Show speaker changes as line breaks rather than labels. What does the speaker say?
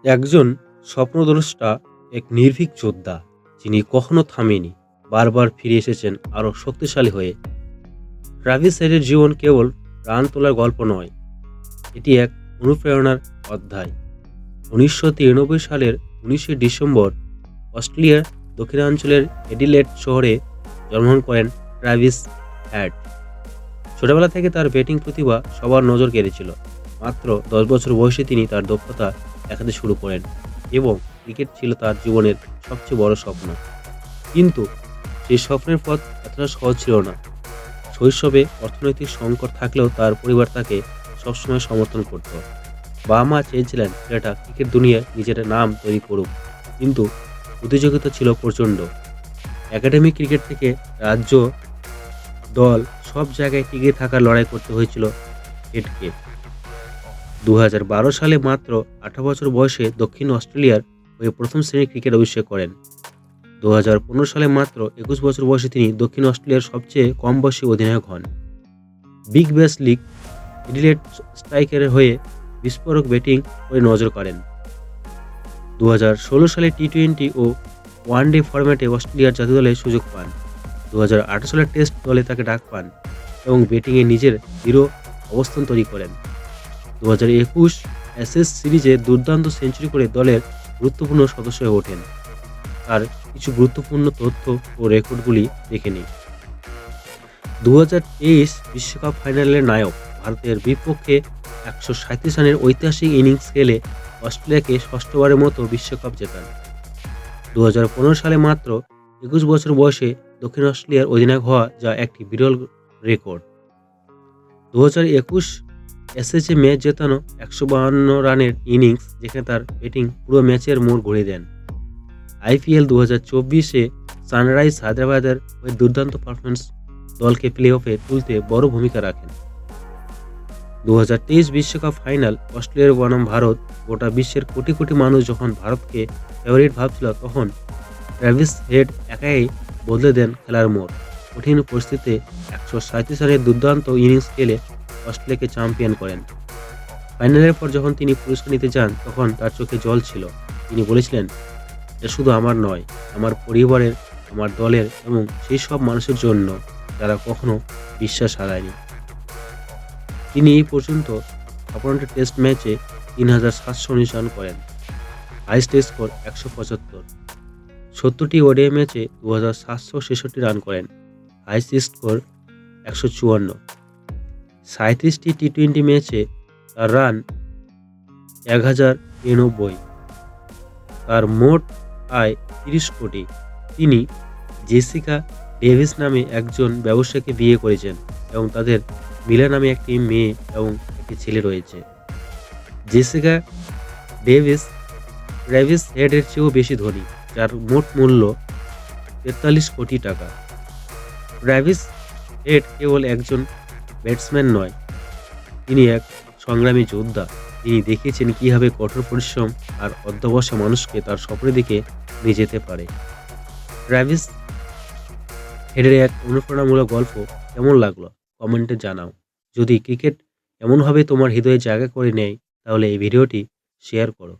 একজন স্বপ্নদ্রষ্টা, এক নির্ভীক যোদ্ধা, যিনি কখনো থামেনি, বারবার ফিরে এসেছেন আরও শক্তিশালী হয়ে। ট্রাভিস হেডের জীবন কেবল রান তোলার গল্প নয়, এটি এক অনুপ্রেরণার অধ্যায়। ১৯৯৩ সালের ১৯শে ডিসেম্বর অস্ট্রেলিয়ার দক্ষিণাঞ্চলের এডিলেড শহরে জন্মগ্রহণ করেন ট্রাভিস হেড। ছোটবেলা থেকে তার ব্যাটিং প্রতিভা সবার নজর কেড়েছিল। মাত্র ১০ বছর বয়সে তিনি তার দক্ষতা দেখাতে শুরু করেন এবং ক্রিকেট ছিল তার জীবনের সবচেয়ে বড় স্বপ্ন। কিন্তু সেই স্বপ্নের পথ এতটা সহজ ছিল না। শৈশবে অর্থনৈতিক সংকট থাকলেও তার পরিবার তাকে সবসময় সমর্থন করত। বাবা-মা চেয়েছিলেন ছেলেটা ক্রিকেট দুনিয়ায় নিজের নাম তৈরি করুক, কিন্তু প্রতিযোগিতা ছিল প্রচণ্ড। একাডেমি ক্রিকেট থেকে রাজ্য দল সব জায়গায় টিকে থাকার লড়াই করতে হয়েছিল হেডকে। ২০১২ সালে মাত্র ১৮ বছর বয়সে দক্ষিণ অস্ট্রেলিয়ার হয়ে প্রথম শ্রেণীর ক্রিকেট অভিষেক করেন। ২০১৫ সালে মাত্র ২১ বছর বয়সে তিনি দক্ষিণ অস্ট্রেলিয়ার সবচেয়ে কম বয়সী অধিনায়ক হন। বিগ ব্যাশ লিগ এডিলেড স্ট্রাইকারের হয়ে বিস্ফোরক ব্যাটিং করে নজর কাড়েন। ২০১৬ সালে টি-টোয়েন্টি ও ওয়ানডে ফরম্যাটে অস্ট্রেলিয়ার জাতীয় দলে সুযোগ পান। ২০১৮ সালে টেস্ট দলে তাকে ডাক পান এবং ব্যাটিংয়ে নিজের দৃঢ় অবস্থান তৈরি করেন। ২০২১ অ্যাশেজ সিরিজে দুর্দান্ত সেঞ্চুরি করে দলের গুরুত্বপূর্ণ সদস্য হয়ে ওঠেন। তার কিছু গুরুত্বপূর্ণ তথ্য ও রেকর্ডগুলি দেখে নিই। ২০২৩ বিশ্বকাপ ফাইনালের নায়ক ভারতের বিপক্ষে ১৩৭ রানের ঐতিহাসিক ইনিংস খেলে অস্ট্রেলিয়াকে ষষ্ঠবারের মতো বিশ্বকাপ জেতান। ২০১৫ সালে মাত্র ২১ বছর বয়সে দক্ষিণ অস্ট্রেলিয়ার অধিনায়ক হওয়া যা একটি বিরল রেকর্ড। ২০২১ অ্যাশেজে ম্যাচ জেতানো ১৫২ রানের ইনিংস, যেখানে তার ব্যাটিং পুরো ম্যাচের মোড় ঘুরিয়ে দেন। আইপিএল ২০২৪-এ সানরাইজ হায়দ্রাবাদের হয়ে দুর্দান্ত পারফরম্যান্স দলকে প্লে অফে তুলতে বড় ভূমিকা রাখেন। ২০২৩ বিশ্বকাপ ফাইনাল অস্ট্রেলিয়ার বনাম ভারত। গোটা বিশ্বের কোটি কোটি মানুষ যখন ভারতকে ফেভারিট ভাবছিল, তখন ট্রাভিস হেড একাই বদলে দেন খেলার মোড়। কঠিন পরিস্থিতিতে ১৩৭ রানের দুর্দান্ত ইনিংস খেলে অস্ট্রেলিয়াকে চ্যাম্পিয়ন করেন। ফাইনালের পর যখন তিনি পুরস্কার নিতে যান, তখন তার চোখে জল ছিল। তিনি বলেছিলেন, এটা শুধু আমার নয়, আমার পরিবারের, আমার দলের এবং সেই সব মানুষের জন্য যারা কখনো বিশ্বাস হারায়নি। তিনি এই পর্যন্ত ৫৬টি টেস্ট ম্যাচে ৩৭১৯ রান করেন, হাইয়েস্ট স্কোর ১৭৫। ৭০টি ওডিআই ম্যাচে ২৭৬৬ রান করেন, হাইয়েস্ট স্কোর ১৫৪। ৩৭টি টি-টোয়েন্টি ম্যাচে তার রান ১০৯৩। তার মোট আয় ৩০ কোটি। তিনি জেসিকা ডেভিস নামে একজন ব্যবসায়ীকে বিয়ে করেছেন এবং তাদের মিলা নামে একটি মেয়ে এবং একটি ছেলে রয়েছে। জেসিকা ডেভিস ট্রাভিস হেডের চেয়েও বেশি ধনী, যার মোট মূল্য ৪৩ কোটি টাকা। ট্রাভিস হেড কেবল একজন ব্যাটসম্যান নয়, তিনি এক সংগ্রামী যোদ্ধা। তিনি দেখিয়েছেন কিভাবে কঠোর পরিশ্রম আর অধ্যবসায় মানুষকে তার স্বপ্নের দিকে নিয়ে যেতে পারে। ট্রাভিস হেডের এক অনুপ্রেরণামূলক গল্প কেমন লাগলো কমেন্টে জানাও। যদি ক্রিকেট এমনভাবে তোমার হৃদয়ে জায়গা করে নেয়, তাহলে এই ভিডিওটি শেয়ার করো।